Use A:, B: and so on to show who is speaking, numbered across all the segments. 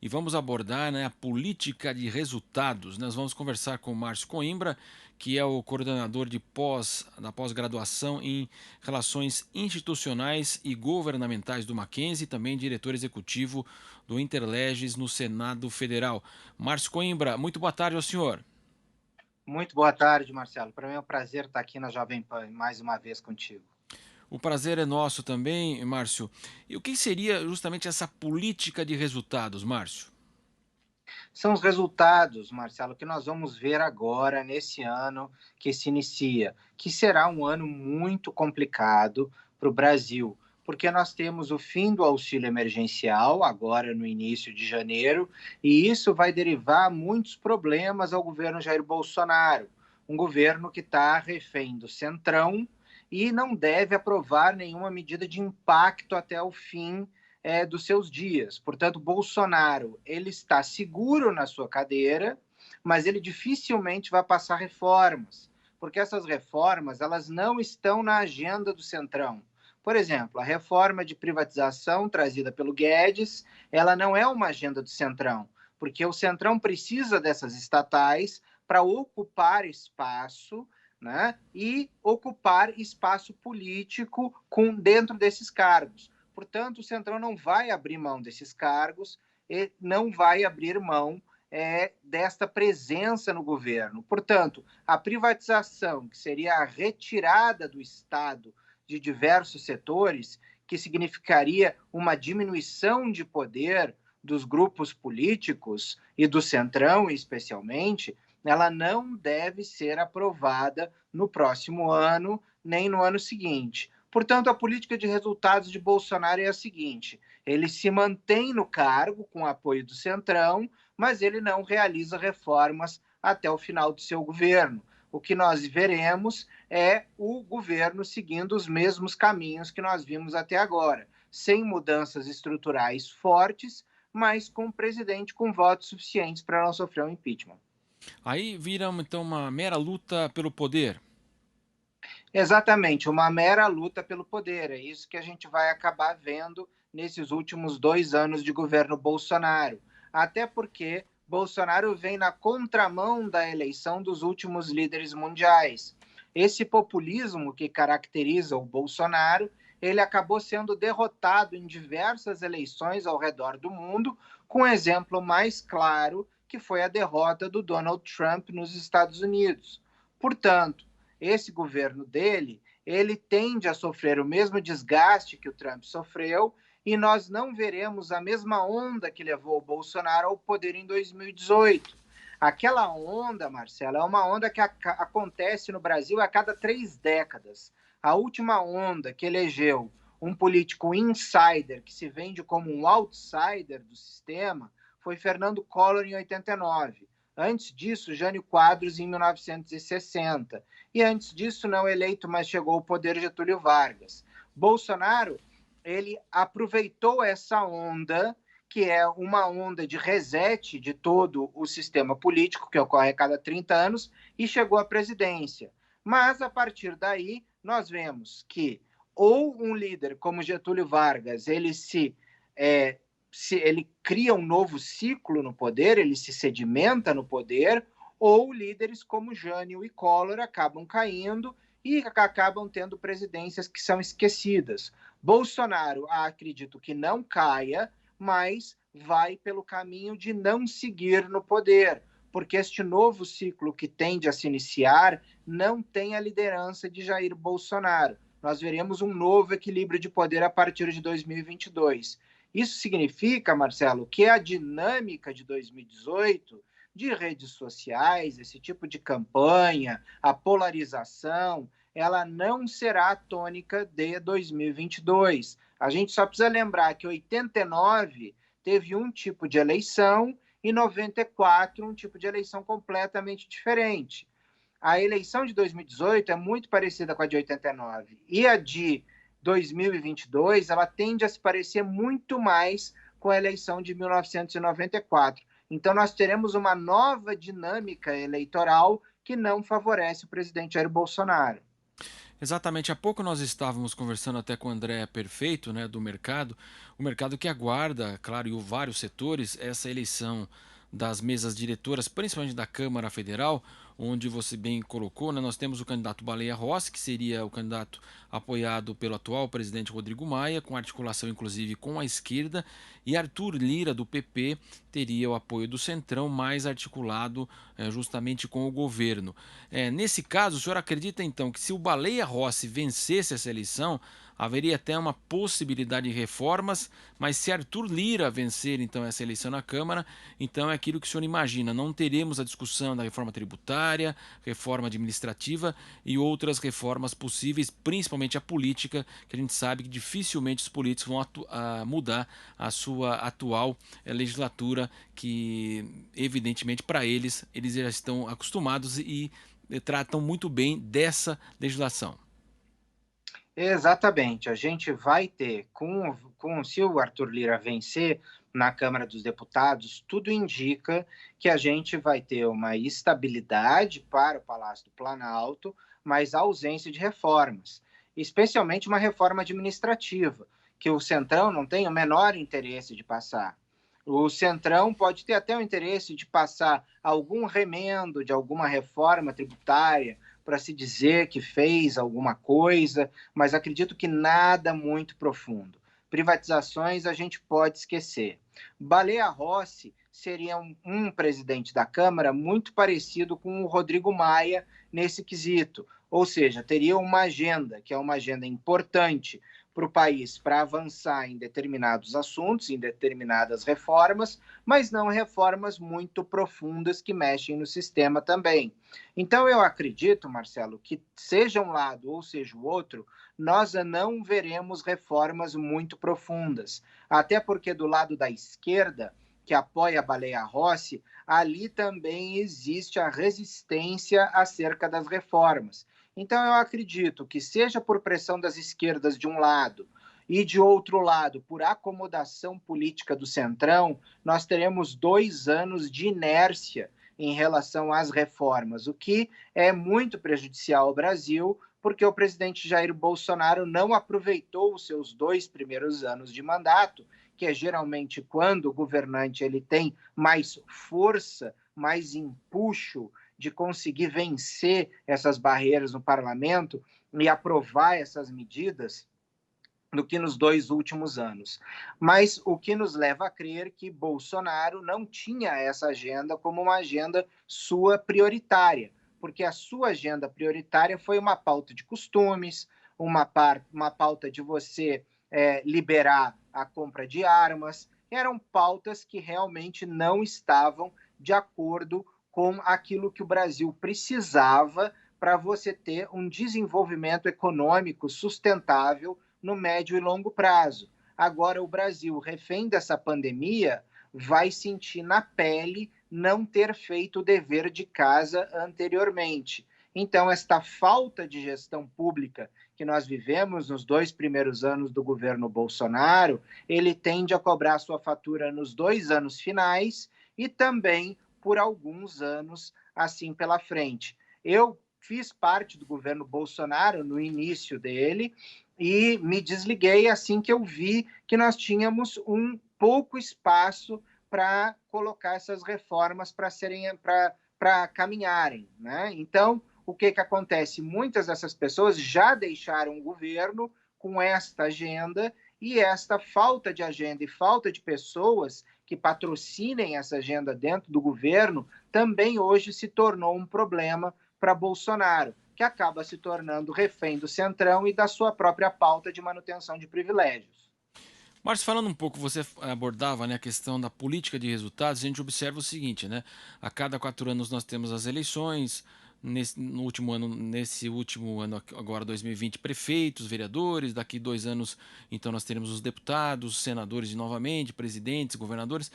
A: e vamos abordar, né, a política de resultados. Nós vamos conversar com o Márcio Coimbra, que é o coordenador da pós-graduação em Relações Institucionais e Governamentais do Mackenzie, e também diretor executivo do Interleges no Senado Federal. Márcio Coimbra, muito boa tarde ao senhor.
B: Muito boa tarde, Marcelo. Para mim é um prazer estar aqui na Jovem Pan mais uma vez contigo.
A: O prazer é nosso também, Márcio. E o que seria justamente essa política de resultados, Márcio?
B: São os resultados, Marcelo, que nós vamos ver agora, nesse ano que se inicia, que será um ano muito complicado para o Brasil, porque nós temos o fim do auxílio emergencial, agora no início de janeiro, e isso vai derivar muitos problemas ao governo Jair Bolsonaro, um governo que está refém do Centrão e não deve aprovar nenhuma medida de impacto até o fim dos seus dias. Portanto, Bolsonaro ele está seguro na sua cadeira, mas ele dificilmente vai passar reformas, porque essas reformas elas não estão na agenda do Centrão. Por exemplo, a reforma de privatização trazida pelo Guedes, ela não é uma agenda do Centrão, porque o Centrão precisa dessas estatais para ocupar espaço, né, e ocupar espaço político dentro desses cargos. Portanto, o Centrão não vai abrir mão desses cargos e não vai abrir mão desta presença no governo. Portanto, a privatização, que seria a retirada do Estado de diversos setores, que significaria uma diminuição de poder dos grupos políticos e do Centrão, especialmente, ela não deve ser aprovada no próximo ano, nem no ano seguinte. Portanto, a política de resultados de Bolsonaro é a seguinte: ele se mantém no cargo com o apoio do Centrão, mas ele não realiza reformas até o final do seu governo. O que nós veremos é o governo seguindo os mesmos caminhos que nós vimos até agora, sem mudanças estruturais fortes, mas com um presidente com votos suficientes para não sofrer um impeachment.
A: Aí vira então uma mera luta pelo poder.
B: Exatamente, uma mera luta pelo poder. É isso que a gente vai acabar vendo nesses últimos 2 anos de governo Bolsonaro. Até porque Bolsonaro vem na contramão da eleição dos últimos líderes mundiais. Esse populismo que caracteriza o Bolsonaro, ele acabou sendo derrotado em diversas eleições ao redor do mundo, com o exemplo mais claro que foi a derrota do Donald Trump nos Estados Unidos. Portanto, esse governo dele, ele tende a sofrer o mesmo desgaste que o Trump sofreu e nós não veremos a mesma onda que levou o Bolsonaro ao poder em 2018. Aquela onda, Marcelo, é uma onda que acontece no Brasil a cada 3 décadas. A última onda que elegeu um político insider, que se vende como um outsider do sistema, foi Fernando Collor em 89. Antes disso, Jânio Quadros em 1960. E antes disso, não eleito, mas chegou ao poder Getúlio Vargas. Bolsonaro, ele aproveitou essa onda, que é uma onda de reset de todo o sistema político, que ocorre a cada 30 anos, e chegou à presidência. Mas, a partir daí, nós vemos que ou um líder como Getúlio Vargas, ele cria um novo ciclo no poder, ele se sedimenta no poder, ou líderes como Jânio e Collor acabam caindo e acabam tendo presidências que são esquecidas. Bolsonaro, acredito que não caia, mas vai pelo caminho de não seguir no poder, porque este novo ciclo que tende a se iniciar não tem a liderança de Jair Bolsonaro. Nós veremos um novo equilíbrio de poder a partir de 2022. Isso significa, Marcelo, que a dinâmica de 2018 de redes sociais, esse tipo de campanha, a polarização, ela não será a tônica de 2022. A gente só precisa lembrar que 89 teve um tipo de eleição e 94 um tipo de eleição completamente diferente. A eleição de 2018 é muito parecida com a de 89 e a de 2022 ela tende a se parecer muito mais com a eleição de 1994. Então, nós teremos uma nova dinâmica eleitoral que não favorece o presidente Jair Bolsonaro.
A: Exatamente, há pouco nós estávamos conversando até com o André Perfeito, né, do mercado, o mercado que aguarda, claro, e o vários setores, essa eleição das mesas diretoras, principalmente da Câmara Federal, onde você bem colocou, né, nós temos o candidato Baleia Rossi, que seria o candidato apoiado pelo atual presidente Rodrigo Maia, com articulação inclusive com a esquerda, e Arthur Lira, do PP, teria o apoio do Centrão, mais articulado justamente com o governo. Nesse caso, o senhor acredita então que se o Baleia Rossi vencesse essa eleição, haveria até uma possibilidade de reformas, mas se Arthur Lira vencer então essa eleição na Câmara, então é aquilo que o senhor imagina, não teremos a discussão da reforma tributária, reforma administrativa e outras reformas possíveis, principalmente a política, que a gente sabe que dificilmente os políticos vão mudar a sua atual legislatura, que evidentemente para eles já estão acostumados e tratam muito bem dessa legislação.
B: Exatamente. A gente vai ter, se o Arthur Lira vencer na Câmara dos Deputados, tudo indica que a gente vai ter uma estabilidade para o Palácio do Planalto, mas ausência de reformas, especialmente uma reforma administrativa, que o Centrão não tem o menor interesse de passar. O Centrão pode ter até o interesse de passar algum remendo de alguma reforma tributária para se dizer que fez alguma coisa, mas acredito que nada muito profundo. Privatizações a gente pode esquecer. Baleia Rossi seria um presidente da Câmara muito parecido com o Rodrigo Maia nesse quesito, ou seja, teria uma agenda, que é uma agenda importante para o país para avançar em determinados assuntos, em determinadas reformas, mas não reformas muito profundas que mexem no sistema também. Então, eu acredito, Marcelo, que seja um lado ou seja o outro, nós não veremos reformas muito profundas. Até porque do lado da esquerda, que apoia a Baleia Rossi, ali também existe a resistência acerca das reformas. Então, eu acredito que, seja por pressão das esquerdas de um lado e de outro lado, por acomodação política do Centrão, nós teremos 2 anos de inércia em relação às reformas, o que é muito prejudicial ao Brasil, porque o presidente Jair Bolsonaro não aproveitou os seus 2 primeiros anos de mandato, que é geralmente quando o governante ele tem mais força, mais empuxo de conseguir vencer essas barreiras no parlamento e aprovar essas medidas do que nos 2 últimos anos. Mas o que nos leva a crer que Bolsonaro não tinha essa agenda como uma agenda sua prioritária, porque a sua agenda prioritária foi uma pauta de costumes, uma pauta de você liberar a compra de armas, eram pautas que realmente não estavam de acordo com aquilo que o Brasil precisava para você ter um desenvolvimento econômico sustentável no médio e longo prazo. Agora, o Brasil, refém dessa pandemia, vai sentir na pele não ter feito o dever de casa anteriormente. Então, esta falta de gestão pública que nós vivemos nos 2 primeiros anos do governo Bolsonaro, ele tende a cobrar sua fatura nos 2 anos finais e também por alguns anos assim pela frente. Eu fiz parte do governo Bolsonaro no início dele e me desliguei assim que eu vi que nós tínhamos um pouco espaço para colocar essas reformas para caminharem, né? Então, o que acontece? Muitas dessas pessoas já deixaram o governo com esta agenda e esta falta de agenda e falta de pessoas que patrocinem essa agenda dentro do governo também hoje se tornou um problema para Bolsonaro, que acaba se tornando refém do Centrão e da sua própria pauta de manutenção de privilégios.
A: Márcio, falando um pouco, você abordava, né, a questão da política de resultados, a gente observa o seguinte, né? A cada 4 anos nós temos as eleições, nesse último ano, agora 2020, prefeitos, vereadores, daqui 2 anos, então nós teremos os deputados, senadores novamente, presidentes, governadores.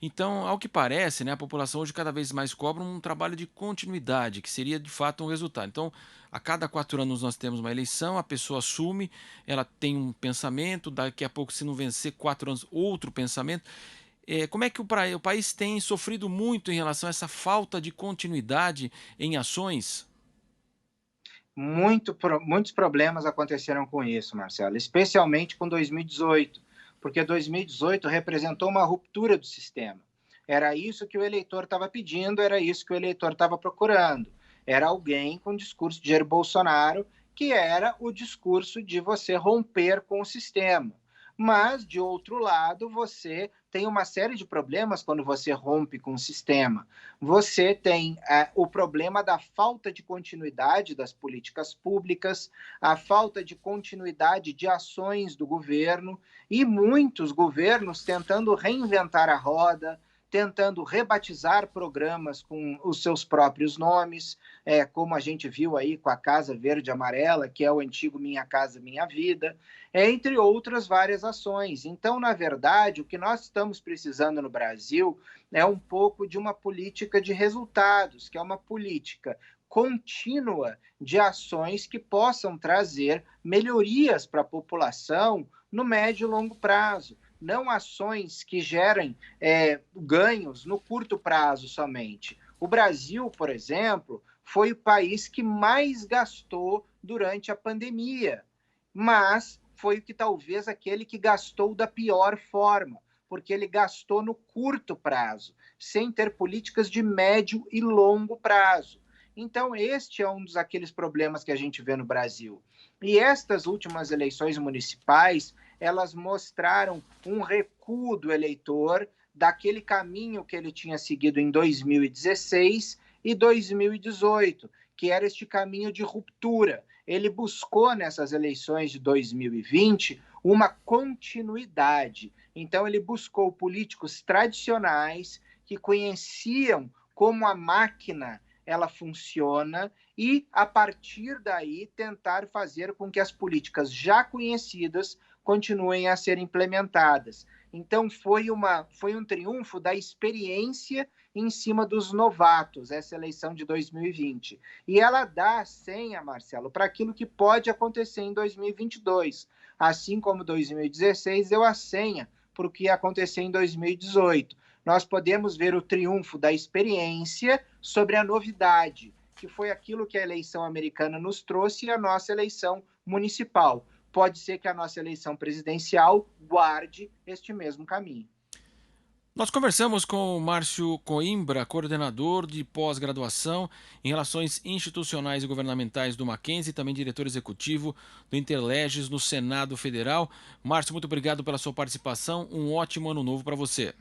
A: Então, ao que parece, né, a população hoje cada vez mais cobra um trabalho de continuidade, que seria de fato um resultado. Então, a cada 4 anos nós temos uma eleição, a pessoa assume, ela tem um pensamento, daqui a pouco, se não vencer 4 anos, outro pensamento. Como é que o país tem sofrido muito em relação a essa falta de continuidade em ações?
B: Muitos problemas aconteceram com isso, Marcelo, especialmente com 2018, porque 2018 representou uma ruptura do sistema. Era isso que o eleitor estava pedindo, era isso que o eleitor estava procurando. Era alguém com o discurso de Jair Bolsonaro, que era o discurso de você romper com o sistema. Mas, de outro lado, você tem uma série de problemas quando você rompe com o sistema. Você tem o problema da falta de continuidade das políticas públicas, a falta de continuidade de ações do governo e muitos governos tentando reinventar a roda, tentando rebatizar programas com os seus próprios nomes, como a gente viu aí com a Casa Verde e Amarela, que é o antigo Minha Casa Minha Vida, entre outras várias ações. Então, na verdade, o que nós estamos precisando no Brasil é um pouco de uma política de resultados, que é uma política contínua de ações que possam trazer melhorias para a população no médio e longo prazo, não ações que gerem ganhos no curto prazo somente. O Brasil, por exemplo, foi o país que mais gastou durante a pandemia, mas foi que talvez aquele que gastou da pior forma, porque ele gastou no curto prazo, sem ter políticas de médio e longo prazo. Então, este é um dos aqueles problemas que a gente vê no Brasil. E estas últimas eleições municipais, elas mostraram um recuo do eleitor daquele caminho que ele tinha seguido em 2016 e 2018, que era este caminho de ruptura. Ele buscou nessas eleições de 2020 uma continuidade. Então, ele buscou políticos tradicionais que conheciam como a máquina ela funciona e, a partir daí, tentar fazer com que as políticas já conhecidas continuem a ser implementadas. Então, foi um triunfo da experiência em cima dos novatos, essa eleição de 2020. E ela dá a senha, Marcelo, para aquilo que pode acontecer em 2022. Assim como 2016 deu a senha para o que ia acontecer em 2018. Nós podemos ver o triunfo da experiência sobre a novidade, que foi aquilo que a eleição americana nos trouxe e a nossa eleição municipal. Pode ser que a nossa eleição presidencial guarde este mesmo caminho.
A: Nós conversamos com o Márcio Coimbra, coordenador de pós-graduação em Relações Institucionais e Governamentais do Mackenzie e também diretor executivo do Interleges no Senado Federal. Márcio, muito obrigado pela sua participação. Um ótimo ano novo para você.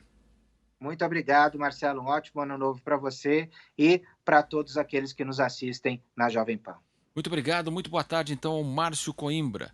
B: Muito obrigado, Marcelo. Um ótimo ano novo para você e para todos aqueles que nos assistem na Jovem Pan.
A: Muito obrigado, muito boa tarde então ao Márcio Coimbra.